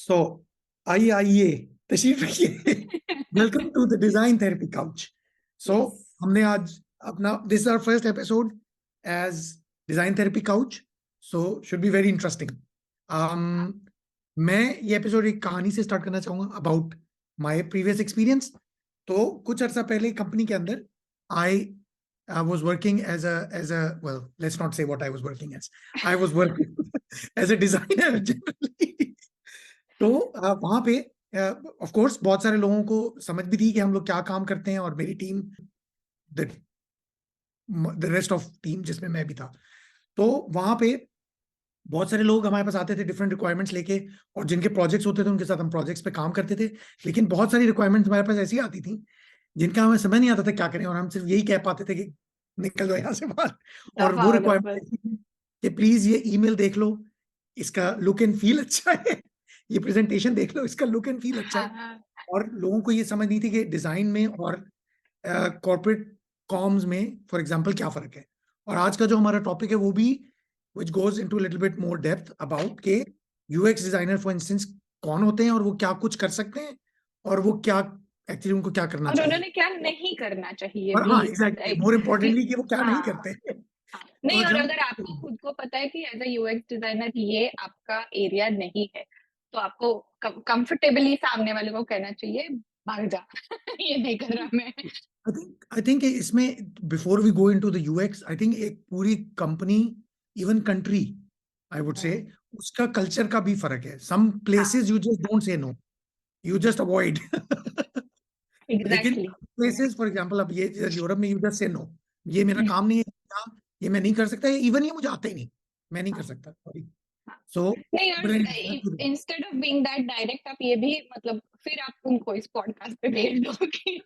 सो आइए तशरीफ रखिए। Welcome to the design therapy couch. So हमने आज अपना this is our first episode as design therapy couch, so should be very interesting. मैं ये एपिसोड एक कहानी से स्टार्ट करना चाहूंगा अबाउट माय प्रीवियस एक्सपीरियंस। तो कुछ अर्सा पहले कंपनी के अंदर आई was working as a well, let's not say what I was working as. I was working as a designer generally. तो वहां पे ऑफ कोर्स बहुत सारे लोगों को समझ भी थी कि हम लोग क्या काम करते हैं, और मेरी team the rest of team जिसमें मैं भी था, तो वहां पे बहुत सारे लोग हमारे पास आते थे डिफरेंट रिक्वायरमेंट्स लेके, और जिनके प्रोजेक्ट्स होते थे उनके साथ हम प्रोजेक्ट्स पे काम करते थे। लेकिन बहुत सारी रिक्वायरमेंट्स हमारे पास ऐसी आती थी जिनका हमें समझ नहीं आता था क्या करें, और हम सिर्फ यही कह पाते थे कि निकल जाओ यहाँ से बाहर। और वो रिक्वायरमेंट कि प्लीज ये ईमेल देख लो, इसका लुक एंड फील अच्छा है, ये प्रेजेंटेशन देख लो, इसका लुक एंड फील अच्छा है। और लोगों को ये समझ नहीं थी कि डिजाइन में और कॉर्पोरेट कॉम्स में फॉर एग्जांपल क्या फर्क है। और आज का जो हमारा टॉपिक है वो भी which goes into a little bit more depth about के यूएक्स डिजाइनर फॉर इंस्टेंस कौन होते हैं, और वो क्या कुछ कर सकते हैं, और वो क्या एक्चुअली उनको क्या करना और चाहिए, उन्होंने क्या नहीं करना चाहिए और भी। हाँ एग्जैक्टली मोर इम्पोर्टेंटली कि वो क्या नहीं करते हैं। नहीं, तो और जब अगर आपको खुद को पता है कि एज अ यूएक्स डिजाइनर ये आपका एरिया नहीं है, तो आपको कंफर्टेबली सामने वाले को कहना चाहिए भाग जा ये नहीं कर रहा मैं। आई थिंक इसमें before we go into the UX, I think एक पूरी company, even country, I would say उसका कल्चर का भी फर्क है। Some places you just don't say no, you just avoid. लेकिन एग्जैक्टली प्लेसेस फॉर एग्जांपल अब ये यूरोप में यू जस्ट से नो, ये मेरा काम नहीं है, ये मैं नहीं कर सकता, इवन ये मुझे आता ही नहीं, मैं नहीं कर सकता, सॉरी। सो नहीं, और instead of being that direct आप ये भी मतलब फिर आप उनको इस पॉडकास्ट पे भेज दो कि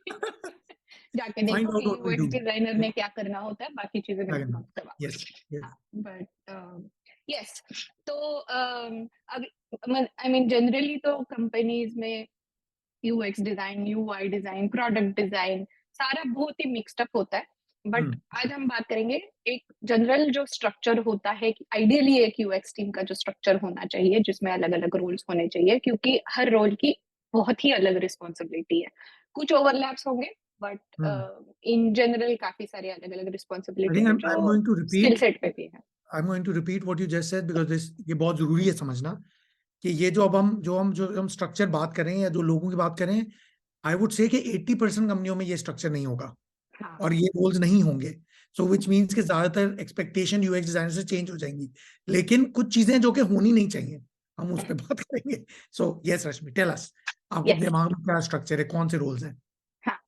जाके फाइंड देखो आउट कि what we UX do. Designer ने क्या करना होता है, बाकी चीजें मैं मत करवा। यस यस बट यस, तो अब आई मीन जनरली तो कंपनीज में UX design, UI design, product design सारा बहुत ही मिक्स्ड अप होता है। बट आज हम बात करेंगे एक जनरल जो स्ट्रक्चर होता है कि आइडियली एक यूएक्स टीम का जो स्ट्रक्चर होना चाहिए जिसमें अलग अलग रोल्स होने चाहिए, क्योंकि हर रोल की बहुत ही अलग रिस्पॉन्सिबिलिटी है। कुछ ओवरलैप्स होंगे बट इन जनरल काफी सारे अलग अलग रिस्पॉन्सिबिलिटी है जो स्किल सेट पे भी है। I'm going to repeat what you just said because this ये बहुत जरूरी है समझना कि ये जो अब हम स्ट्रक्चर बात कर रहे हैं या जो लोगों की बात कर रहे हैं, आई वुड से कि 80% कंपनियों में ये स्ट्रक्चर नहीं होगा, और ये रोल्स नहीं होंगे। सो विच मीन्स कि ज्यादातर एक्सपेक्टेशन यूएक्स डिजाइनर से चेंज हो जाएंगी, लेकिन कुछ चीजें जो कि होनी नहीं चाहिए हम उस पर बात करेंगे। सो यस रश्मि, टेल अस, आपके दिमाग में क्या स्ट्रक्चर है, कौन से रोल्स हैं? हाँ,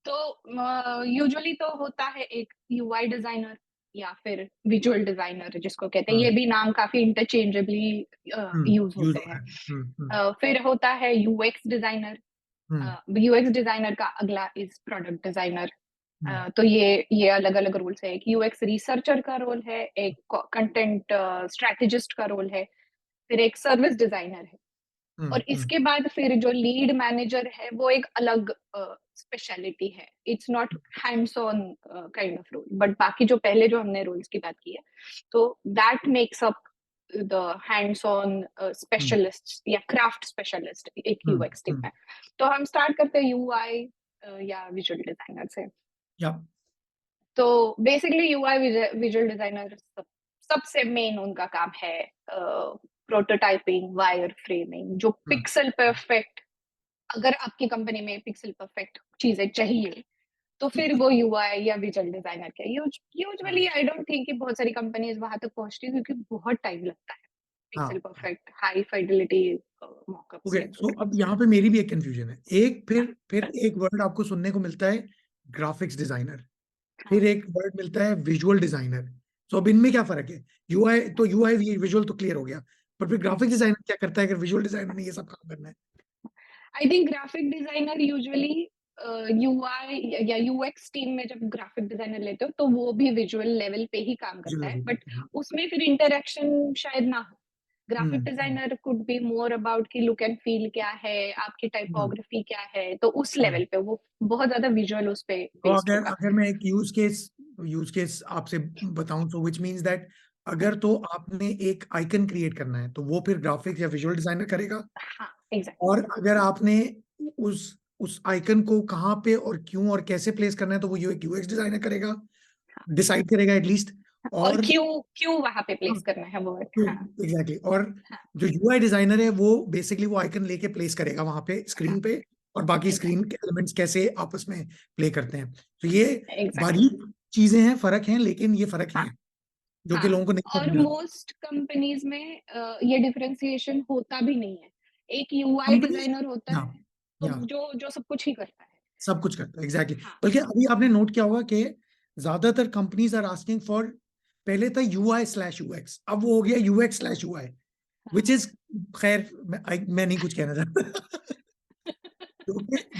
तो यूजुअली तो होता है एक यूआई डिजाइनर या फिर विजुअल डिजाइनर जिसको कहते हैं, ये भी नाम काफी इंटरचेंजेबली यूज होते हैं। फिर होता है यूएक्स डिजाइनर। यूएक्स डिजाइनर का अगला इज प्रोडक्ट डिजाइनर। तो ये अलग अलग रोल्स है। एक यूएक्स रिसर्चर का रोल है, एक कंटेंट स्ट्रेटेजिस्ट का रोल है, फिर एक सर्विस डिजाइनर है, और इसके बाद फिर जो लीड मैनेजर है वो एक अलग स्पेशलिटी है। It's not hands on kind of role, but बाकी जो पहले जो हमने रोल्स की बात की है, तो that makes up the hands on specialist या क्राफ्ट स्पेशलिस्ट एक यूएक्स टीम में। तो हम स्टार्ट करते हैं यूआई या विजुअल डिजाइनर से। तो बेसिकली यूआई विजुअल डिजाइनर सबसे मेन उनका काम है प्रोटोटाइपिंग, वायर फ्रेमिंग, जो पिक्सल परफेक्ट। अगर आपकी कंपनी में पिक्सल परफेक्ट चीजें चाहिए तो फिर वो यूआई या विजुअल डिजाइनर के यूजुअली आई डोंट थिंक कि बहुत सारी कंपनीज वहां तक पहुंचती है, क्योंकि बहुत टाइम लगता है pixel perfect high fidelity mockup. Okay, so अब यहाँ पे मेरी भी एक कंफ्यूजन है। एक फिर एक वर्ड आपको सुनने को मिलता है ग्राफिक्स डिजाइनर, फिर एक वर्ड मिलता है विजुअल डिजाइनर। तो अब इनमें क्या फर्क है? यूआई तो यूआई विजुअल तो क्लियर हो गया, पर फिर ग्राफिक्स डिजाइनर क्या करता है अगर विजुअल डिजाइनर ने ये सब काम करना है? I think graphic designer usually UI या यूएक्स टीम में जब ग्राफिक डिजाइनर लेते हो तो वो भी विजुअल लेवल पे ही काम करता है, बट उसमें फिर इंटरेक्शन शायद ना हो। Graphic designer could be more about की लुक एंड फील क्या है, आपकी टाइपोग्राफी क्या है, तो उस लेवल पे वो बहुत ज्यादा विजुअल उस पे तो बेस्ड होगा। अगर मैं एक यूज केस आपसे बताऊं, तो व्हिच मींस दैट अगर तो आपने एक आइकन क्रिएट करना है तो वो फिर ग्राफिक्स या विजुअल डिजाइनर करेगा। हाँ एग्जैक्टली। और अगर आपने उस आइकन को कहाँ पे और क्यों और कैसे प्लेस करना है तो वो यूएक्स डिजाइनर करेगा, डिसाइड करेगा एटलीस्ट। और और क्यों क्यों वहां पे प्लेस करना है वो। हाँ एग्जैक्टली और हाँ जो यूआई डिजाइनर है वो बेसिकली वो आइकन लेके प्लेस करेगा वहां पे हाँ स्क्रीन पे, और बाकी स्क्रीन एग्जैक्टली के एलिमेंट्स कैसे आपस में प्ले करते हैं। तो ये एग्जैक्टली। बारीक चीजें हैं, फर्क हैं, लेकिन ये फर्क हाँ हैं जो कि हाँ। लोगों को नहीं और समझ में आता। मोस्ट कंपनीज में ये डिफरेंशिएशन होता भी नहीं है। एक यूआई कंपनीज, डिजाइनर होता या है तो या जो जो सब कुछ ही करता है। सब कुछ करता है एग्जैक्टली हाँ बल्कि अभी आपने नोट किया होगा कि ज्यादातर कंपनीज आर आस्किंग फॉर, पहले था यूआई स्लैश यूएक्स, अब वो हो गया यूएक्स स्लैश यूआई, विच हाँ इज, खैर मैं नहीं कुछ कहना चाहता।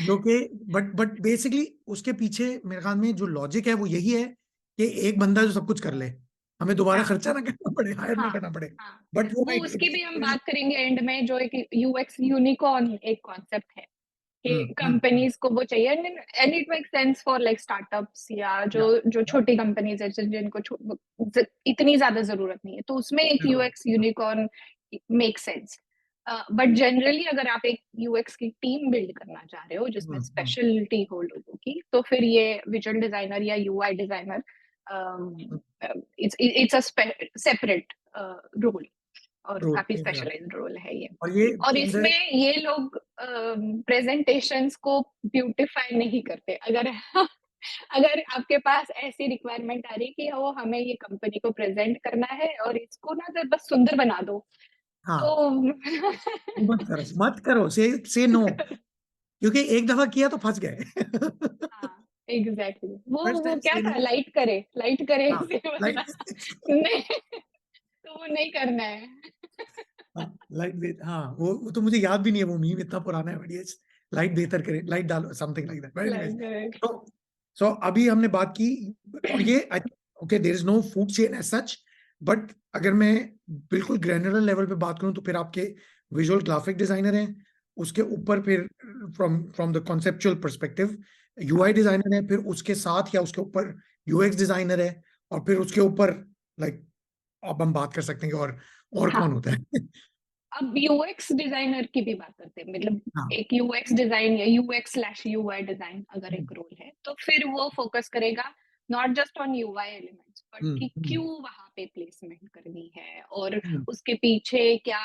जो कि बट बेसिकली उसके पीछे मेरे ख्याल में जो लॉजिक है वो यही है कि एक बंदा जो सब कुछ कर ले, हमें दोबारा हाँ खर्चा ना करना पड़े, हायर ना हाँ करना पड़े। हाँ। बट वो वो राइट उसकी भी हम बात करेंगे एंड में, जो एक यूएक्स यूनिकॉर्न एक कॉन्सेप्ट है कि कंपनीज को वो चाहिए and it make sense for like startups या जो या जो छोटी कंपनीज है जिनको इतनी ज्यादा जरूरत नहीं है, तो उसमें एक बिल्कुल UX unicorn make sense. But generally अगर आप एक यूएक्स की टीम बिल्ड करना चाह रहे हो जिसमें स्पेशलिटी हो लोगों की, तो फिर ये विजुअल डिजाइनर या UI designer it's a separate role और रोल, काफी स्पेशलाइज्ड रोल है ये। और ये और इन इसमें ये लोग प्रेजेंटेशंस को ब्यूटिफाई नहीं करते। अगर अगर आपके पास ऐसी रिक्वायरमेंट आ रही है कि वो हमें ये कंपनी को प्रेजेंट करना है और इसको ना जब बस सुंदर बना दो, हाँ, तो मत करो, से नो, क्योंकि एक दफा किया तो फंस गए। हाँ एग्जैक्टली। फर्स्ट वो टाइम क्या से था, नो। लाइट करे हाँ, ऐसे लाइक बंदा। नहीं, तो वो नहीं करना है। लाइट, हाँ वो तो मुझे याद भी नहीं है, वो मीम इतना पुराना है, बट ये लाइट बेहतर करे, लाइट डालो, something like that, but anyways. Light करे। तो सो अभी हमने बात की, और ये okay, there is no food chain as such, but अगर मैं बिल्कुल ग्रैनुलर लेवल पे बात करूं तो फिर आपके विजुअल ग्राफिक डिजाइनर हैं, उसके ऊपर फिर from from the conceptual perspective UI हाँ डिजाइनर है, फिर उसके साथ या उसके ऊपर यूएक्स डिजाइनर है, और फिर उसके ऊपर लाइक अब हम बात कर सकते हैं कि और हाँ। कौन होता है। अब यूएक्स डिजाइनर की भी बात करते हैं, मतलब हाँ, एक यूएक्स डिजाइन या यूएक्स स्लैश यूआई डिजाइन अगर हम्म, एक रोल है, तो फिर वो फोकस करेगा not just on UI elements but hmm, कि हम्म, क्यों वहां पे प्लेसमेंट करनी है और हम्म, उसके पीछे क्या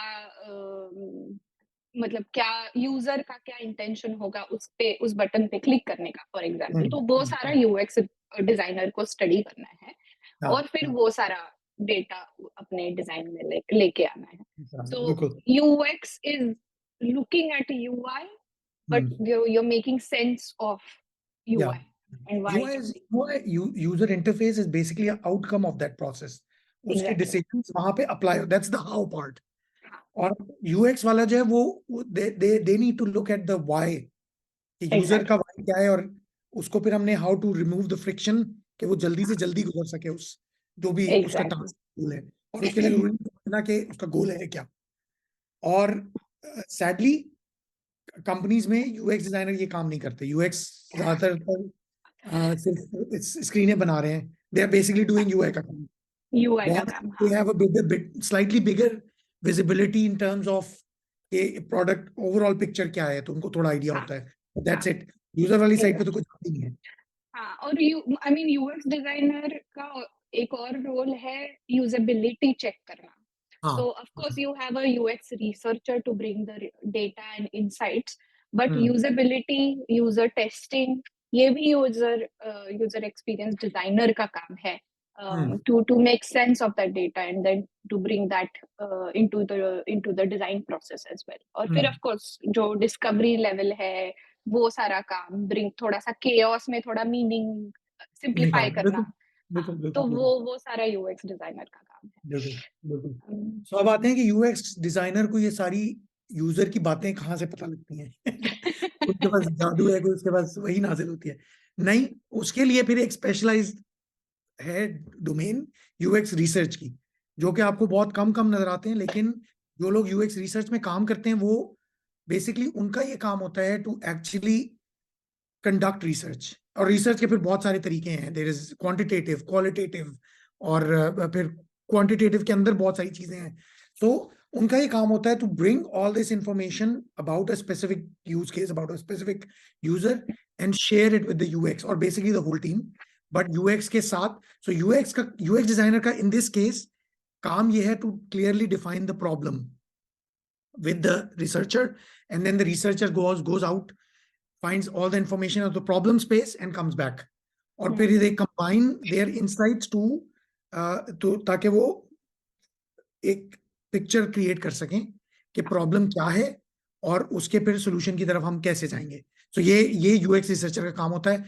मतलब क्या यूजर का क्या इंटेंशन होगा उस पे, उस बटन पे क्लिक करने का फॉर एग्जांपल। तो वो सारा यूएक्स डिजाइनर को स्टडी करना है हाँ, और फिर हाँ, वो सारा डेटा अपने डिजाइन में लेके आना है। हाँ, So बिल्कुल, UX is looking at UI, but hmm, you're making sense of या UI and why UI it is is UI, user interface is basically outcome of that process, उसके exactly। डिसीजंस वहां पे अप्लाई हो, that's the how part. हाँ और UX वाला जो है वो they need to look at the why, कि यूजर का exactly व्हाई क्या है, और उसको फिर हमने how to remove the friction, कि वो जल्दी से जल्दी गुजर सके उस जो भी उसका exactly टास्क गोल है, और उसके लिए जरूरी नहीं ना कि उसका गोल है क्या। और सैडली कंपनीज में यूएक्स डिजाइनर ये काम नहीं करते, यूएक्स ज्यादातर सिर्फ स्क्रीनें बना रहे हैं, they are basically doing UI का काम। UI का बहुत, काम। they हाँ have a slightly bigger visibility in terms of कि प्रोडक्ट ओवरऑल पिक्चर क्या है, तो उनको थोड़ा आइडिया हाँ होता है, हाँ दैट्स इट। यूजर वाली साइड पे तो exactly। कुछ आती नहीं है। हाँ और आई मीन यूएक्स डिजाइनर का एक और रोल है यूजेबिलिटी चेक करना। हाँ, So of course you have a UX researcher to bring the data and insights, but hmm, usability, user testing, ये भी user experience designer का काम है हम्म, to make sense of that data and then to bring that into the design process as well। और फिर हम्म, of course जो discovery level है वो सारा काम bring थोड़ा सा chaos में थोड़ा meaning simplify निकाल, करना। बिल्कुल, हाँ बिल्कुल, तो बिल्कुल, बिल्कुल, वो सारा UX डिजाइनर का काम बिल्कुल, बिल्कुल। है। सो अब आते हैं कि यूएक्स डिजाइनर को ये सारी यूजर की बातें कहाँ से पता लगती हैं। उनके पास जादू है कोई, उसके पास वही नाजिल होती है? नहीं, उसके लिए फिर एक स्पेशलाइज्ड है डोमेन यूएक्स रिसर्च की, जो कि आपको बहुत कम कम नजर आते हैं, लेकिन जो लोग यूएक्स रिसर्च में काम करते हैं वो बेसिकली उनका ये काम होता है टू एक्चुअली कंडक्ट रिसर्च। और रिसर्च के फिर बहुत सारे तरीके हैं, देयर इज क्वांटिटेटिव, क्वालिटेटिव, और फिर क्वांटिटेटिव के अंदर बहुत सारी चीजें हैं। तो उनका ये काम होता है to bring all this information about a specific use case, about a specific user, and share it with the UX और basically the whole team. But UX के साथ, सो यूएक्स डिजाइनर का इन दिस केस काम ये है to clearly define the problem with the researcher, and then the researcher goes out, finds all the information of the problem space and comes back, और फिर they combine their insights to ताकि वो एक picture create कर सकें कि problem क्या है और उसके फिर सोल्यूशन की तरफ हम कैसे जाएंगे। तो ये यूएक्स रिसर्चर का काम होता है।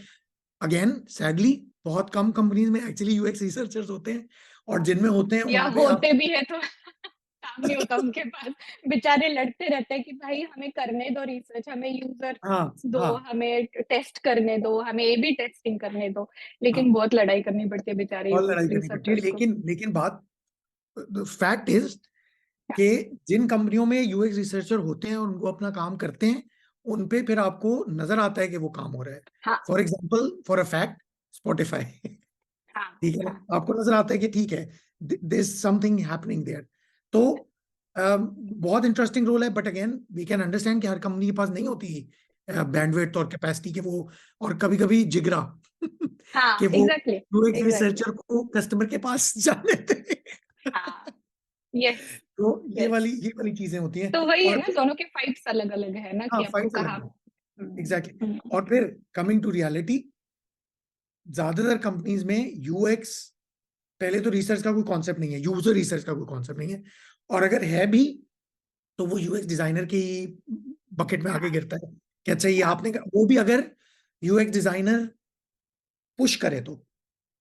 अगेन सैडली बहुत कम कंपनीज में एक्चुअली यूएक्स रिसर्चर्स होते हैं, और जिनमें होते हैं या वहां पे आप होते भी है तो काम नहीं होता उनके पास, बेचारे लड़ते रहते हैं कि भाई हमें करने दो रिसर्च, हमें यूजर हाँ दो, हाँ हमें टेस्ट करने दो, हमें ए बी टेस्टिंग करने दो, हाँ, लेकिन बहुत लड़ाई करनी पड़ती है बेचारे बहुत यूएक्स लड़ाई करनी पड़ती है। रिसर्चर्स को। लेकिन बात, फैक्ट इज कि जिन कंपनियों में यूएक्स रिसर्चर होते हैं और उनको अपना काम करते हैं, उन पे फिर आपको नजर आता है कि वो काम हो रहा है। हाँ for example, for a fact, Spotify हाँ ठीक है, हाँ आपको नजर आता है कि ठीक है, there is something happening there. तो बहुत इंटरेस्टिंग रोल है, but again we can understand कि हर कंपनी के पास नहीं होती बैंडविड्थ और कैपेसिटी के वो, और कभी कभी जिगरा हाँ कि वो एग्जैक्टली यूएक्स एग्जैक्टली। रिसर्चर को कस्टमर के पास जाने दें। हाँ यस तो यस। ये वाली चीजें होती हैं। तो वही है और ना, दोनों के फाइट्स अलग अलग है ना, हाँ, कि आपको फाइट्स अलग कहाँ। है, एग्जैक्टली। हम्म, और फिर कमिंग टू रियलिटी, ज्यादातर कंपनीज में यूएक्स, पहले तो रिसर्च का कोई कॉन्सेप्ट नहीं है, यूजर रिसर्च का कोई कॉन्सेप्ट नहीं है, और अगर है भी तो वो यूएक्स डिजाइनर की बकेट में आके हाँ गिरता है कि अच्छा ये हाँ आपने वो भी अगर यूएक्स डिजाइनर पुश करे तो।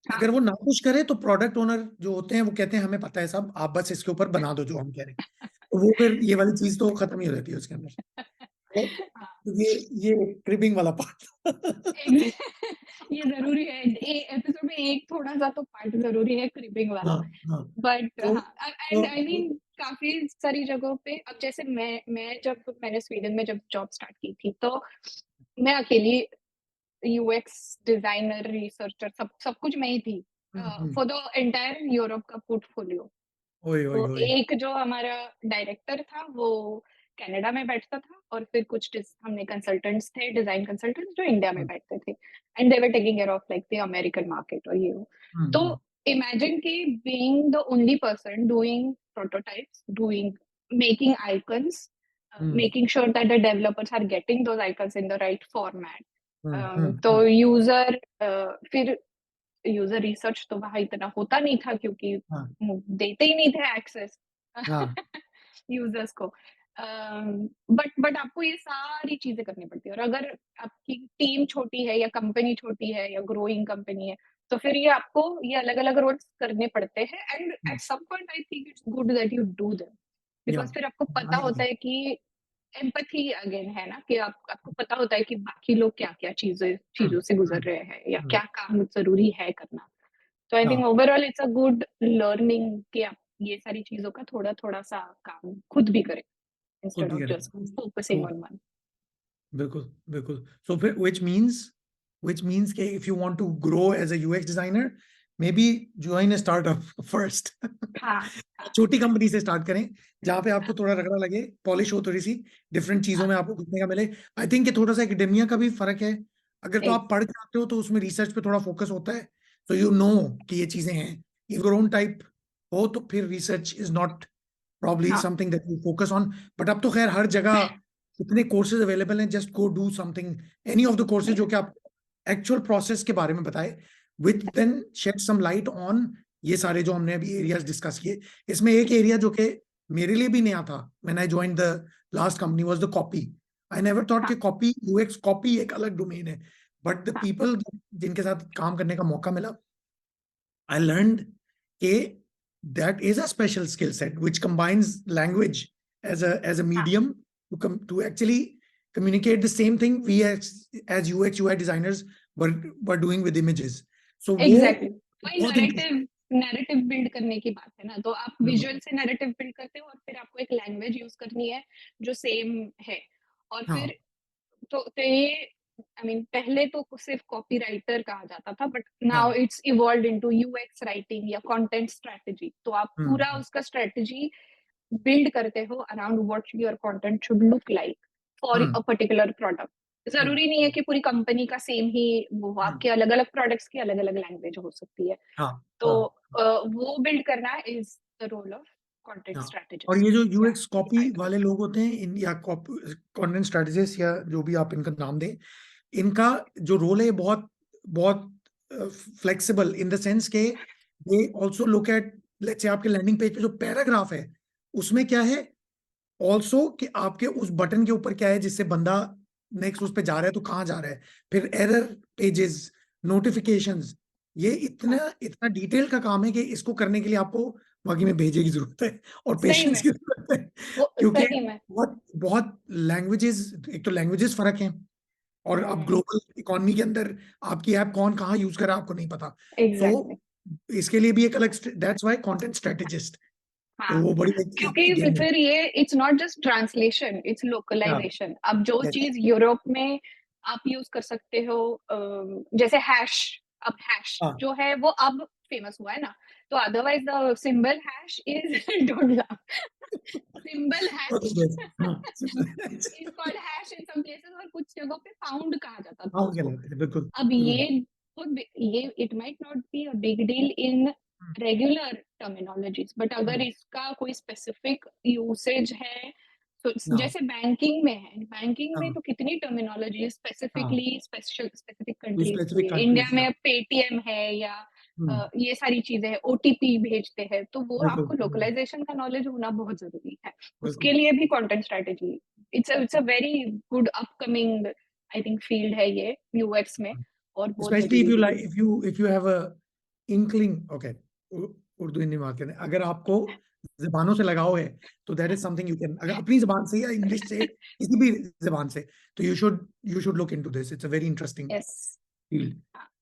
हाँ अगर वो ना पुश करे तो प्रोडक्ट ओनर जो होते हैं वो कहते हैं हमें पता है सब, आप बस इसके ऊपर बना दो जो हम कह रहे हैं। तो वो फिर ये वाली चीज तो खत्म ही हो जाती है उसके अंदर। तो हाँ। ये क्रिपिंग वाला पार्ट ये जरूरी है, एपिसोड में एक थोड़ा सा तो पार्ट जरूरी है क्रिपिंग वाला। हाँ हाँ। बट तो हाँ, तो एंड आई मीन काफी सारी जगहों पे, अब जैसे मैंने स्वीडन में जब जॉब स्टार्ट की थी, तो मैं अकेली यूएक्स डिजाइनर रिसर्चर सब कुछ मैं ही थी हम्म, फॉर द एंटायर यूरोप का पोर्टफोलियो। ओए ओए तो ओए। एक जो हमारा डायरेक्टर था वो कनाडा में बैठता था, और फिर कुछ हमने कंसल्टेंट्स थे, डिजाइन कंसल्टेंट्स जो इंडिया में बैठते थे, and they were taking care of like the American market और ये वो। तो हम्म इमेजिन कि being the only person doing prototypes, doing making icons, hmm making sure that the developers are getting those icons in the right format. तो हम्म, user फिर user research तो वहां इतना होता नहीं था, क्योंकि हाँ देते ही नहीं थे एक्सेस हाँ यूजर्स को। बट आपको ये सारी चीजें करनी पड़ती है, और अगर आपकी टीम छोटी है या कंपनी छोटी है या ग्रोइंग कंपनी है, तो फिर ये आपको ये अलग अलग रोल्स करने पड़ते हैं, and at some point I think it's good that you do them, या बिकॉज फिर आपको पता आई होता एग्री। है कि एम्पैथी अगेन है ना, कि आपको पता होता है कि बाकी लोग क्या क्या चीजों से गुजर रहे हैं, या हम्म, क्या काम जरूरी है करना। तो आई थिंक हाँ overall it's a good learning कि आप ये सारी चीजों का थोड़ा थोड़ा सा काम खुद भी करें, खुद इंस्टेड भी ऑफ करें। जस्ट फोकसिंग तो ऑन वन। बिल्कुल बिल्कुल। सो फिर which means कि if you want to grow as a UX designer, maybe join a startup first। हाँ हाँ छोटी कंपनी से स्टार्ट करें जहां पे आपको थोड़ा रगड़ा लगे, पॉलिश हो थोड़ी सी, डिफरेंट चीजों हाँ में आपको घुसने का मिले। आई थिंक कि थोड़ा सा एकेडेमिया का भी फर्क है। अगर तो एक आप पढ़ के आते हो तो उसमें रिसर्च पे थोड़ा फोकस होता है, तो यू नो कि ये चीजें हैं। इफ योर ओन टाइप हो तो फिर रिसर्च इज नॉट प्रॉब्ली हाँ something that you focus on. But अब तो खैर हर जगह इतने कोर्सेज अवेलेबल हैं, just go do something, any of the courses जो कि आप एक्चुअल प्रोसेस के बारे में बताए, with then shed some light on ये सारे जो हमने अभी एरियाज डिस्कस किए। इसमें एक एरिया जो कि मेरे लिए भी नया था when I joined the last company was the copy. I never thought कि हाँ कॉपी, यूएक्स कॉपी एक अलग डोमेन है, बट द हाँ पीपल जिनके साथ काम करने का मौका मिला, I learned a that is a special skill set which combines language as a हाँ medium to actually communicate the same thing we as UX UI designers were doing with images. So वो exactly वही बहुत narrative interesting. Narrative build करने की बात है ना, तो आप विजुअल से नैरेटिव बिल्ड करते हो, और फिर आपको एक लैंग्वेज यूज करनी है जो सेम है, और हाँ फिर तो ये आई मीन पहले तो सिर्फ कॉपी राइटर कहा जाता था, बट नाउ हाँ it's evolve into UX writing या कंटेंट स्ट्रेटजी। तो आप पूरा हम्म उसका स्ट्रेटजी बिल्ड करते हो around what your content should look like for a hmm particular product. Hmm जरूरी नहीं है कि पूरी कंपनी का सेम ही वो, हम्म, आपके अलग अलग प्रोडक्ट्स की अलग अलग लैंग्वेज हो सकती है। हाँ तो हाँ वो बिल्ड करना is the role of content हाँ। और ये स्ट्रेटेजिस्ट, जो या यूएक्स कॉपी आई वाले लोग होते हैं इन या कंटेंट स्ट्रेटजिस्ट या जो भी आप इनका नाम दें, इनका जो रोल है बहुत बहुत फ्लेक्सिबल इन द सेंस के they also look at, let's say आपके लैंडिंग पेज पे जो पैराग्राफ है उसमें क्या है, ऑल्सो कि आपके उस बटन के ऊपर क्या है जिससे बंदा नेक्स्ट उस पे जा रहा है तो कहाँ जा रहा है, फिर एरर पेजेस, नोटिफिकेशंस, ये इतना इतना डिटेल का काम है कि इसको करने के लिए आपको बाकी में भेजे की जरूरत है और सही पेशेंस में की जरूरत है, वो क्योंकि सही में बहुत बहुत लैंग्वेजेस, एक तो लैंग्वेजेस फर्क है और अब हम्म ग्लोबल इकोनॉमी के अंदर आपकी ऐप कौन कहाँ यूज कर रहा है आपको नहीं पता। तो एग्जैक्टली इसके लिए भी एक अलग, दैट्स वाई कंटेंट स्ट्रेटेजिस्ट, तो हाँ, वो बड़ी एक क्योंकि गेम है। फिर ये it's not just translation, it's हाँ लोकलाइजेशन। अब जो यस चीज यूरोप में आप यूज कर सकते हो, जैसे हैश, अब हैश हाँ जो है वो अब फेमस हुआ है ना, तो otherwise the symbol hash is don't laugh, symbol okay hash yes हाँ is called hash in some places, और कुछ जगहों पे फाउंड कहा जाता था हाँ उसको। क्या बिल्कुल अब बिल्कुल ये it might not be a big deal in regular terminologies, but अगर हम्म, इसका कोई स्पेसिफिक यूसेज है, तो हाँ जैसे बैंकिंग में है, बैंकिंग में हाँ तो कितनी टर्मिनोलॉजी हाँ स्पेसिफिकली स्पेसिफिक कंट्रीज के स्पेसिफिक लिए, इंडिया कंट्रीज या में पेटीएम है या हम्म ये सारी चीजें हैं, ओटीपी भेजते हैं, तो वो बिल्कुल आपको बिल्कुल लोकलाइजेशन का नॉलेज होना बहुत जरूरी है। बिल्कुल उसके लिए भी content strategy, it's a very good upcoming I think field है ये यूएक्स में, और बहुत स्पेशली इफ जरूरी यू भी लाइक, है। If you have a inkling, okay, Urdu Hindi में बात करें, अगर आपको जबानों से लगाव है तो that is something you can, अगर अपनी जबान से या इंग्लिश से किसी भी जबान से, तो you should look into this, it's a very interesting yes. Field.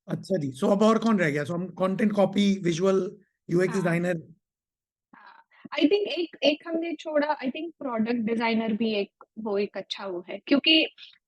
अच्छा जी, सो अब और कौन रह गया, सो हम कंटेंट कॉपी, विजुअल, यूएक्स हाँ डिजाइनर। आई थिंक एक एक हमने छोड़ा, आई थिंक प्रोडक्ट डिजाइनर भी एक वो एक अच्छा वो है, क्योंकि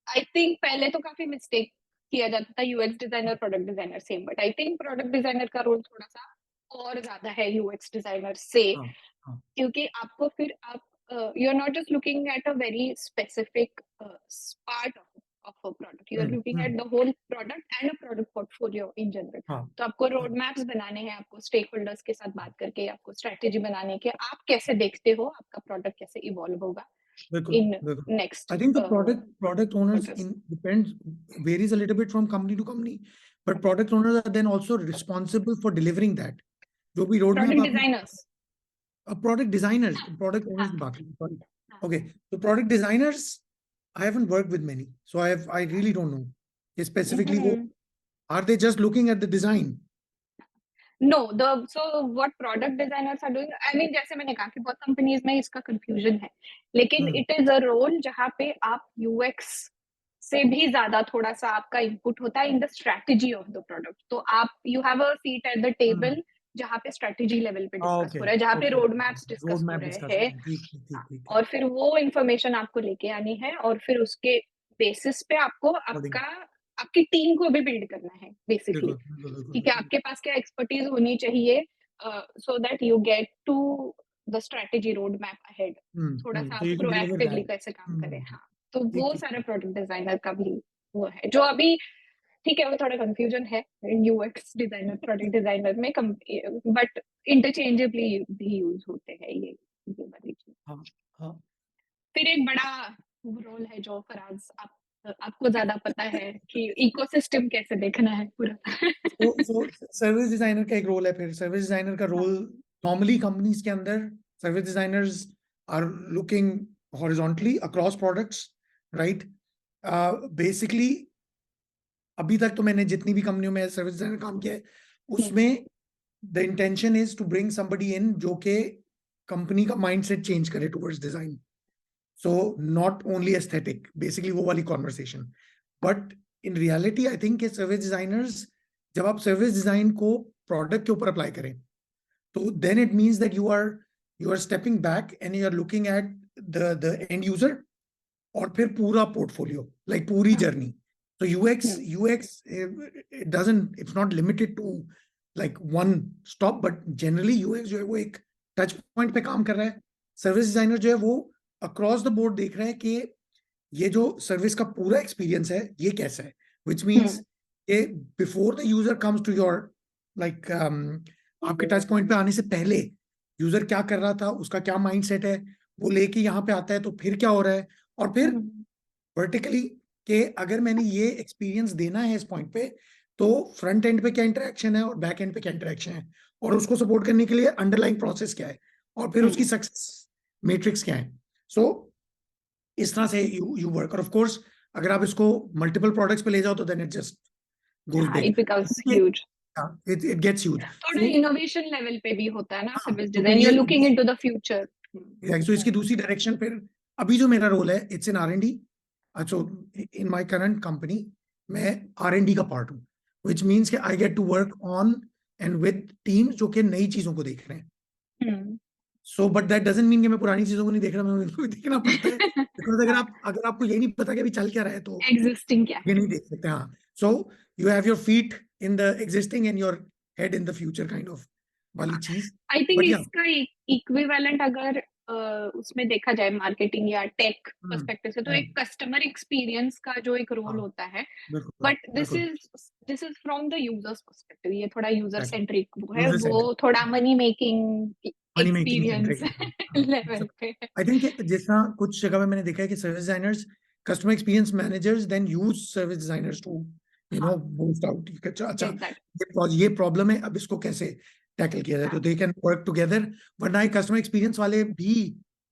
आई थिंक पहले तो काफी मिस्टेक किया जाता था UX designer product designer same, but I think product designer का रोल थोड़ा सा और ज्यादा है यूएक्स डिजाइनर से, हाँ हाँ क्योंकि आपको फिर आप you are not just looking at a very specific part of a product, you are looking at the whole product and a product portfolio in general. हाँ तो आपको हाँ रोड मैप्स बनाने हैं, आपको स्टेक होल्डर्स के साथ बात करके आपको स्ट्रेटेजी बनाने के, आप कैसे देखते हो आपका प्रोडक्ट कैसे इवॉल्व होगा बिल्कुल इन बिल्कुल। Next I think the product owners quarters। in depends, varies a little bit from company to company, but product owners are then also responsible for delivering that. जो भी roadmap प्रोडक्ट आपने, designers, product designers, product owners हाँ की बात करें, sorry. हाँ Okay, so product designers, I haven't worked with many, so I really don't know. Specifically, वो, are they just looking at the design? No the so what product designers are doing, I mean जैसे मैंने कहा कि बहुत companies में इसका confusion है, लेकिन Hmm. It is a role जहाँ पे आप यूएक्स से भी ज्यादा थोड़ा सा आपका इनपुट होता है in the strategy of the product. तो आप you have a seat at the Hmm. Table जहाँ पे स्ट्रेटेजी लेवल पे Oh, डिस्कस हो okay, रहा है, जहाँ पे okay, road okay. Maps discuss हो Roadmap रहे discuss हैं, करें, ठीक है, और फिर वो इंफॉर्मेशन आपको लेके आनी है, और फिर उसके बेसिस पे आपको coding, आपका आपकी टीम को भी बिल्ड करना है बेसिकली, बिल्कुल बिल्कुल बिल्कुल ठीक है, बिल्कुल। आपके पास क्या एक्सपर्टीज होनी चाहिए so that you get to the strategy road map ahead, थोड़ा सा So आप you can deliver proactively that. कैसे काम Hmm. करें। हाँ, तो ठीक वो ठीक सारे ठीक। प्रोडक्ट डिजाइनर का भी वो है जो अभी, ठीक है, वो थोड़ा कंफ्यूजन है यूएक्स डिजाइनर प्रोडक्ट डिजाइनर में, बट इंटरचेंजेबली भी यूज होते हैं ये वाली चीज। हाँ हाँ। फिर एक बड़ा रोल है जो फराज आपको ज्यादा पता है कि इकोसिस्टम कैसे देखना है पूरा। तो सर्विस डिजाइनर का एक रोल है, फिर सर्विस डिजाइनर का रोल नॉर्मली कंपनीज के अंदर, service designers are looking horizontally across products, right. Basically अभी तक तो मैंने जितनी भी कंपनियों में सर्विस डिजाइनर काम किया है उसमें the intention is to bring somebody in जो कि कंपनी का माइंडसेट चेंज करे towards design, so not only aesthetic, basically वो वाली conversation. But in reality I think service designers, जब आप सर्विस डिजाइन को प्रोडक्ट के ऊपर अप्लाई करें तो then it means that you are stepping back and you are looking at the end user, और फिर पूरा पोर्टफोलियो, लाइक पूरी journey, So UX, it doesn't, it's not limited to like one stop, but generally UX जो है वो एक touch point पे काम कर रहा है. सर्विस डिजाइनर जो है वो अक्रॉस द बोर्ड देख रहा है कि ये जो सर्विस का पूरा एक्सपीरियंस है ये कैसा है, विच मीन्स कि before the user comes to your like आपके टच पॉइंट पे आने से पहले यूजर क्या कर रहा था, उसका क्या माइंड सेट है, वो लेके यहाँ पे आता है तो फिर क्या हो रहा है, और फिर वर्टिकली कि अगर मैंने ये एक्सपीरियंस देना है इस पॉइंट पे तो फ्रंट एंड पे क्या इंटरेक्शन है और बैक एंड पे क्या इंटरेक्शन है, और उसको सपोर्ट करने के लिए अंडरलाइंग प्रोसेस क्या है, और फिर उसकी सक्सेस मैट्रिक्स क्या है. सो इस तरह से यू वर्क. और ऑफ कोर्स अगर आप इसको मल्टीपल प्रोडक्ट्स पे ले जाओ तो then it just goes big, it becomes huge. It gets huge. थोड़ा इनोवेशन लेवल पे भी होता है ना सर्विस तो design, you are looking into the future. So इसकी दूसरी डायरेक्शन फिर अभी जो मेरा रोल है it's in R&D. So in my current company मैं R&D का पार्ट हूँ, व्हिच मींस कि I get to work on and with teams जो कि नई चीजों को देख रहे हैं. So but that doesn't mean कि मैं पुरानी चीजों को नहीं देख रहा, मैं उनको भी देखना पड़ता है. बिकॉज अगर आपको ये नहीं पता कि अभी चल क्या रहा है तो एग्जिस्टिंग क्या ये नहीं देख सकते. हाँ, so you have your feet in the existing and your head in the future kind of वाली चीज. I think But yeah. इसका इक्विवेलेंट अगर उसमें देखा जाए मार्केटिंग या टेक पर्सपेक्टिव से, तो एक कस्टमर एक्सपीरियंस का जो एक रोल होता है, but this is from the users perspective. ये थोड़ा यूजर सेंट्रिक है, वो थोड़ा मनी मेकिंग एक्सपीरियंस लेवल पे. आई थिंक जितना कुछ जगह पे मैंने देखा है कि service designers, customer experience managers then use service designers to you know boost out. अच्छा ये प्रॉब्लम है, अब इसको कैसे टैकल किया जाए, तो दे कैन वर्क टुगेदर. वरना एक कस्टमर एक्सपीरियंस वाले भी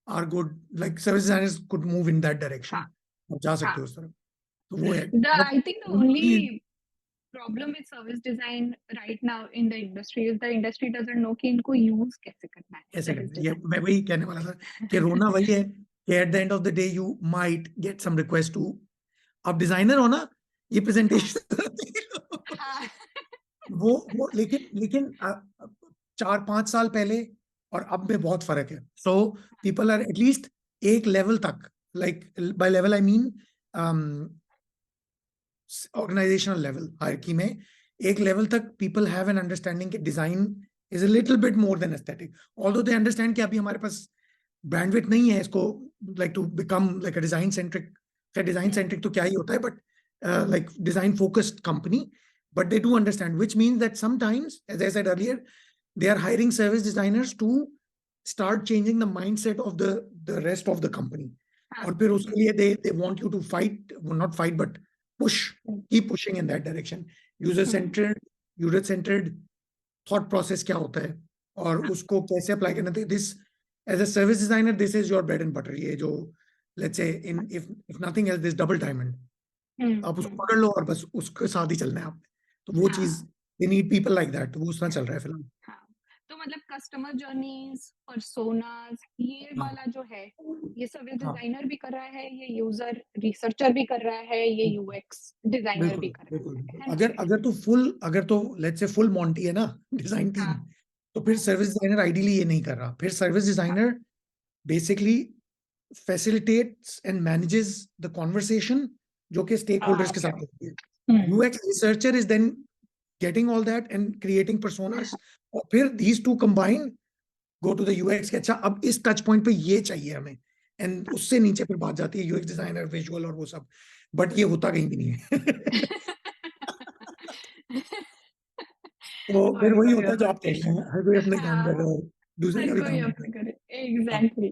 are good, like service designers could move in that direction. आप जा सकते हो उस तरफ. तो वो है. I think the only problem with service design right now in the industry is the industry doesn't know कि इनको use कैसे करना है. ऐसे करना है. ये मैं वही कहने वाला था कि रोना वही है कि at the end of the day you might get some request to, आप डिजाइनर हो ना, ये प्रेजेंटेशन वो लेकिन 4-5 साल पहले और अब में बहुत फर्क है. सो पीपल आर एटलीस्ट एक लेवल तक, like by level I mean organisational level hierarchy में, एक लेवल तक पीपल हैव एन अंडरस्टैंडिंग कि design is a little bit more than aesthetic. Although they understand कि अभी हमारे पास बैंडविड्थ नहीं है इसको like to become like a design centric. Design centric तो क्या ही होता है, but like design focused company, but they do understand, which means that sometimes, as I said earlier, they are hiring service designers to start changing the mindset of the rest of the company. और फिर उसके लिए they want you to fight, well, not fight but push, keep pushing in that direction. user centered thought process क्या होता है और उसको कैसे अप्लाई करना है. this as a service designer, this is your bread and butter. ये जो let's say if nothing else, this double diamond, आप उसको पकड़ लो और बस उसके साथ ही चलना है आपने. तो वो चीज they need people like that. वो उस तरह चल रहा है फिलहाल. तो मतलब कस्टमर जर्नीज, पर्सोनास, ये वाला जो है, ये सर्विस डिजाइनर भी कर रहा है, ये यूजर रिसर्चर भी कर रहा है, ये यूएक्स डिजाइनर भी कर रहा है. अगर तो लेट्स से फुल मॉन्टी है ना डिजाइन टीम, तो फिर सर्विस डिजाइनर आइडियली ये नहीं कर रहा. फिर service designer basically facilitates and manages the conversation जो कि स्टेक होल्डर्स के साथ होती है. UX researcher is then getting all that and creating personas, और फिर these two combine go to the UX के अच्छा अब इस टच पॉइंट पे ये चाहिए हमें, एंड उससे नीचे फिर बात जाती है यूएक्स डिजाइनर, विजुअल और वो सब. बट ये होता कहीं भी नहीं है. तो फिर वही होता है जो आप कह रहे हैं, हर कोई अपने काम कर रहा है, दूसरे का भी काम कर रहा है. एग्जैक्टली.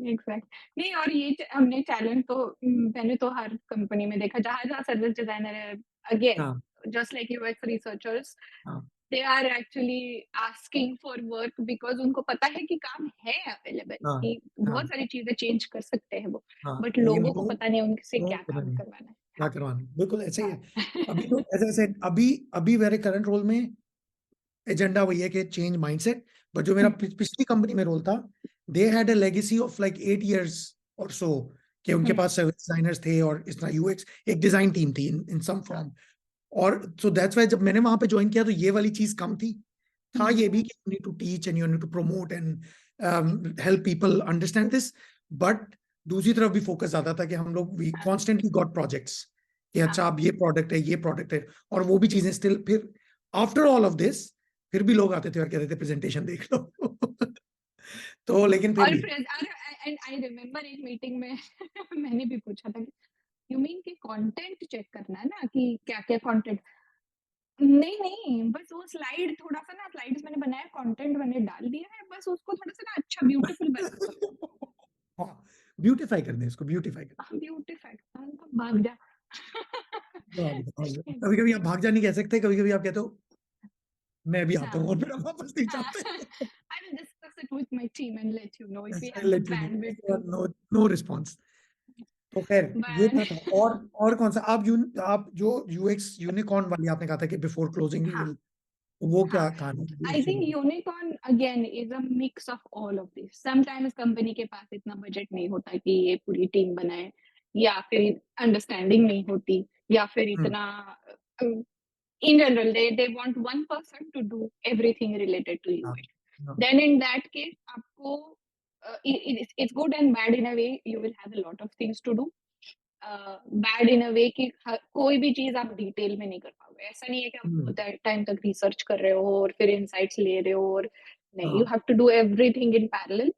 नहीं, और ये हमने चैलेंज तो मैंने तो हर कंपनी में देखा जहाँ जहाँ सर्विस डिजाइनर है, again just like UX researchers, they are actually asking for work because उनको पता है कि काम है अवेलेबल, कि बहुत सारी चीजें चेंज कर सकते हैं वो, बट लोगों को पता नहीं उनसे क्या काम करवाना है, क्या करवाना. बिल्कुल ऐसे ही है. अभी तो ऐसे अभी मेरे करंट रोल में एजेंडा वही है कि चेंज माइंडसेट. बट जो मेरा पिछली कंपनी में रोल था, they had a legacy of like 8 years और सो, कि उनके पास सर्विस डिजाइनर्स थे और इस तरह यूएक्स एक डिजाइन टीम थी इन सम फॉर्म. और सो दैट्स व्हाई जब मैंने वहां पे ज्वाइन किया तो ये वाली चीज कम थी. था ये भी कि you need to teach and you need to promote and help people understand this. But दूसरी तरफ भी फोकस ज्यादा था कि हम लोग वी कॉन्स्टेंटली गॉट प्रोजेक्ट्स कि अच्छा अब ये प्रोडक्ट है, ये प्रोडक्ट है, और वो भी चीजें स्टिल फिर आफ्टर ऑल ऑफ दिस फिर भी लोग आते थे और कहते थे प्रेजेंटेशन देख लो। तो लेकिन फिर और भी एंड आई रिमेम्बर एक मीटिंग में मैंने भी पूछा था, यू मीन कि कंटेंट चेक करना है ना, कि क्या क्या कंटेंट? नहीं नहीं, बस वो स्लाइड थोड़ा सा ना, स्लाइड्स मैंने बनाया, कंटेंट मैंने डाल दिया है, बस उसको थोड़ा सा ना अच्छा ब्यूटीफुल बना दो। हाँ, ब्यूटीफाई कर दें इसको, ब्यूटीफाई कर ब्यूटीफाई, भाग जा। दें। कभी कभी आप भाग जा नहीं कह सकते, कभी कभी आप कहते हो मैं भी आता हूँ और हाँ, फिर आप वापस नहीं हाँ, जाते। I will discuss it with my team and let you know if we I'll have the let you know. bandwidth to. No no response. तो खैर ये But था। और कौन सा आप जो यूएक्स यूनिकॉर्न वाली आपने कहा था कि बिफोर क्लोजिंग यू हाँ, विल, वो क्या हाँ, कहानी है I UX think unicorn? unicorn again is a mix of all of this. Sometimes company के पास इतना बजट नहीं होता कि ये पूरी टीम बनाए, या फिर अंडरस्टैंडिंग नहीं होती, या फिर इतना in general they want one person to do everything related to हाँ UX. हाँ Then in that case आपको it's good and bad in a way. You will have a lot of things to do. Bad in a way कि कोई भी चीज आप detail में नहीं कर पाओगे। ऐसा नहीं है कि आप बहुत टाइम तक रिसर्च कर रहे हो और फिर इनसाइट्स ले रहे हो, और नहीं, यू हाँ have to do everything in parallel.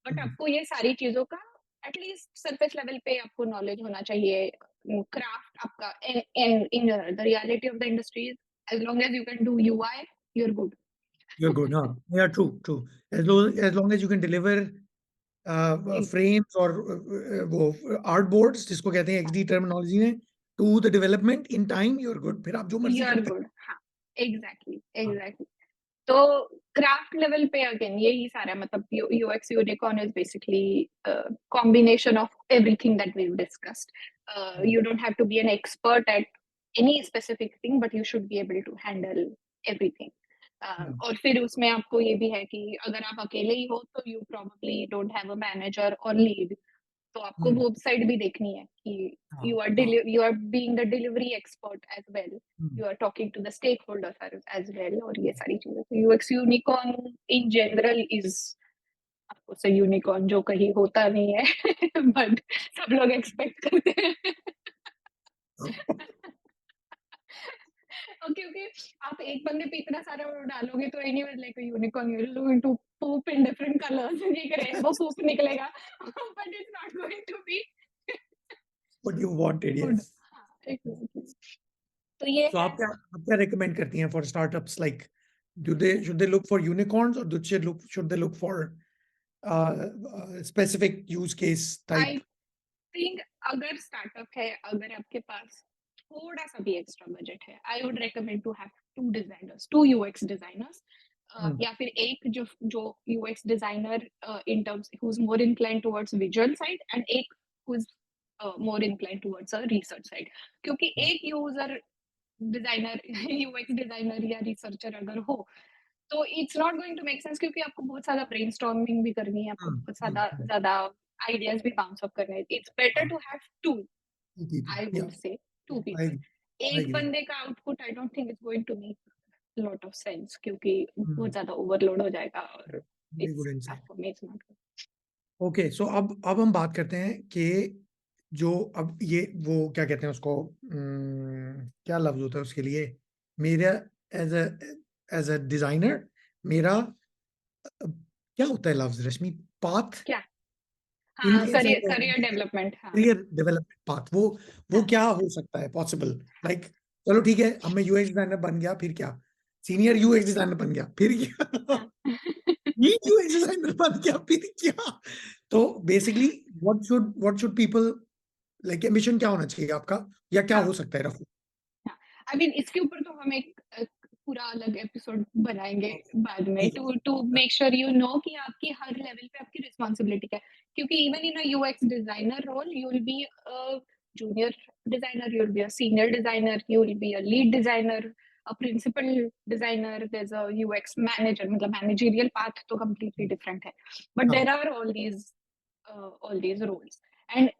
But आपको ये सारी चीजों का एटलीस्ट सरफेस लेवल पे आपको नॉलेज होना चाहिए। क्राफ्ट आपका in the reality of the industry, as long as you can do UI, you are good. you're good, हाँ yeah, true, as long as you can deliver frames और वो art boards जिसको कहते हैं XD terminology में, to the development in time, you're good, फिर आप जो मर्जी यू आर करते गुड, हाँ, एग्जैक्टली हैं। एग्जैक्टली। तो क्राफ्ट लेवल पे अगेन यही सारा, मतलब UX unicorn is basically combination of everything that we've discussed. You don't have to be an expert at any specific thing, but you should be able to handle everything. और फिर उसमें आपको ये भी है कि अगर आप अकेले ही हो तो you probably don't have a manager or lead, तो आपको वो साइड भी देखनी है कि हाँ you are being the delivery expert as well. You are talking to the stakeholders as well, और ये सारी चीजें। तो UX unicorn in general is आपको से यूनिकॉर्न जो कहीं होता नहीं है बट सब लोग एक्सपेक्ट करते हैं। और क्योंकि आप एक बंदे पे इतना सारा वो डालोगे तो anyway like a unicorn you are going to poop in different colors, एक रेनबो poop निकलेगा but it's not going to be what you wanted, good। yes. हाँ, exactly। तो ये So है। आप क्या recommend करती हैं for startups, like should they look for unicorns, or should they look for specific use case I type? Think अगर startup है, अगर आपके पास थोड़ा सा भी एक्स्ट्रा बजट है, I would recommend to have two UX designers, या फिर एक जो जो UX designer in terms who is more inclined towards visual side, and एक who is more inclined towards a research side. क्योंकि एक यूजर डिजाइनर यूएक्स डिजाइनर या researcher अगर हो तो it's not going to make sense, क्योंकि आपको बहुत ज्यादा ब्रेनस्टॉर्मिंग भी करनी है, आपको बहुत ज्यादा ज्यादा आइडियाज भी बाउंस अप करने हैं। It's better to have two, Two people, I yeah, would say two I people. agree. I एक agree. बंदे का output I don't think it's going to make lot of sense, क्योंकि बहुत Hmm. ज्यादा overload हो जाएगा और Very इट्स good insight. आपको मेक नॉट। ओके, सो अब हम बात करते हैं कि जो अब ये वो क्या कहते हैं उसको, क्या लफ्ज होता है उसके लिए, मेरा एज अ डिजाइनर, मेरा क्या होता है लफ्ज रश्मि, पाथ क्या? इन हाँ, करियर करियर डेवलपमेंट, हाँ। करियर डेवलपमेंट पाथ, वो हाँ, क्या हो सकता है पॉसिबल, लाइक चलो ठीक है, अब मैं यूएक्स डिजाइनर बन गया, फिर क्या? सीनियर यूएक्स डिजाइनर बन गया, फिर क्या? हाँ। लीड यूएक्स डिजाइनर बन गया, फिर क्या? तो basically what should people, like ambition क्या होना चाहिए आपका, या क्या हाँ, हो सकता है रफू? आई मीन इसके ऊपर तो हम एक पूरा अलग एपिसोड बनाएंगे बाद में, ठीक to to make sure you know कि आपकी हर लेवल पे आपकी रिस्पॉन्सिबिलिटी क्या है। क्योंकि even in a UX designer role you will be a junior designer, you will be a senior designer, you will be a lead designer, a principal designer, there is a UX manager, मतलब managerial path तो completely different है। But हाँ there are all these roles, and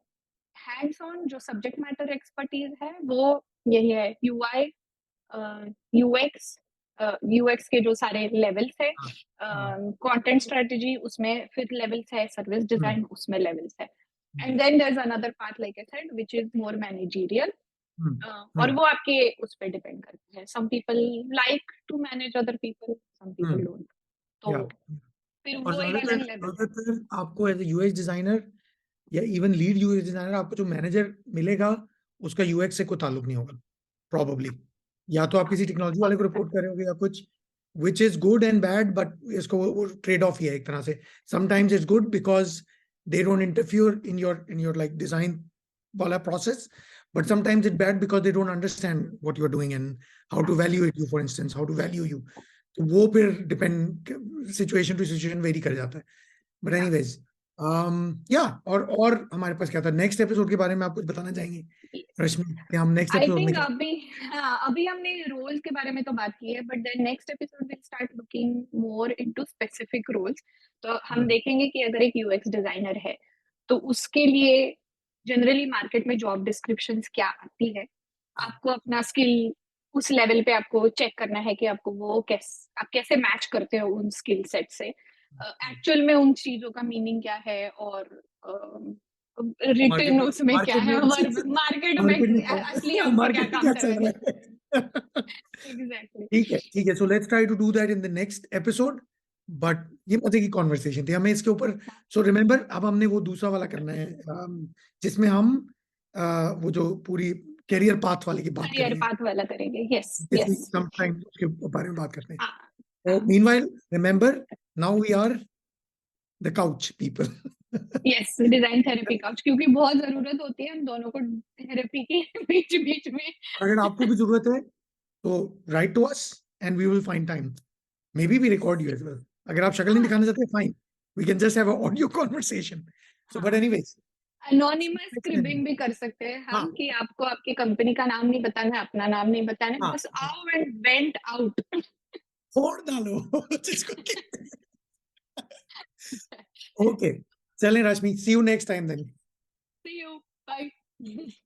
hands on जो subject matter expertise है वो यही है। UI, UX, UX के जो सारे लेवल्स है, हाँ हाँ कंटेंट स्ट्रेटजी उसमें फिर लेवल्स है, सर्विस हम्म, डिजाइन उसमें लेवल्स है, hmm, and then there is another part like I said which is more managerial, और वो आपके उस पे डिपेंड करता है. Some people like to manage other people, some people don't. या तो फिर और वो एक अलग लेवल है. ज्यादातर आपको एज ए यूएक्स डिजाइनर या इवन लीड यूएक्स डिजाइनर, आपको जो मैनेजर मिलेगा उसका यूएक्स से कोई ताल्लुक नहीं होगा प्रॉबली. या तो आप किसी टेक्नोलॉजी वाले को रिपोर्ट कर रहे होगे या कुछ, which is good and bad, but इसको ट्रेड ऑफ ही है एक तरह से. Sometimes it's good because they don't interfere in your like design wala process, but sometimes it's bad because they don't understand what you're doing and how to evaluate you, for instance, how to value you. तो वो फिर depend situation to situation vary कर जाता है. But anyways या और हमारे पास क्या था नेक्स्ट एपिसोड के बारे में, आप कुछ बताना चाहेंगे रश्मि कि हम नेक्स्ट आई एपिसोड में थिंक क्या? अभी हमने रोल्स के बारे में तो बात की है, but then next episode will start looking more into specific roles. तो हम देखेंगे कि अगर एक यूएक्स डिजाइनर है तो उसके लिए जनरली मार्केट में जॉब डिस्क्रिप्शंस क्या आती है. आपको अपना स्किल उस लेवल पे आपको चेक करना है कि आपको वो आप कैसे मैच करते हो उन स्किल सेट से. एक्चुअल में उन चीजों का मीनिंग क्या है और रिटर्न उसमें क्या है, मार्केट में असली हम क्या मार्केट में काम क्या कर चल रहे रहा है? हैं. एग्जैक्टली. ठीक है. So let's try to do that in the next episode. But ये मजे की कॉन्वर्सेशन थी, हमें इसके ऊपर. सो रिमेम्बर, अब हमने वो दूसरा वाला करना है जिसमें हम वो जो पूरी करियर पाथ वाले की बात करियर करेंगे. पाथ वाला करेंगे. यस किसी यस. समटाइम उसके बारे में बात करते हैं. So meanwhile, remember, now we are the couch people. Yes, design therapy couch, क्योंकि बहुत जरूरत होती है हम दोनों को थेरेपी की बीच बीच में. अगर आपको भी जरूरत है तो write to us and we will find time. Maybe we record you as well. अगर आप शक्ल नहीं दिखाना चाहते, fine. We can just have an audio conversation. So, but anyways. Anonymous scribbling भी कर सकते हैं हम, कि आपको आपकी कंपनी का नाम नहीं बताना है, अपना नाम नहीं बताना है, बस आओ एंड वेंट आउट. फोड़ डालो जिसको. ओके, चलें Rashmi, see you next time then. See you. Bye.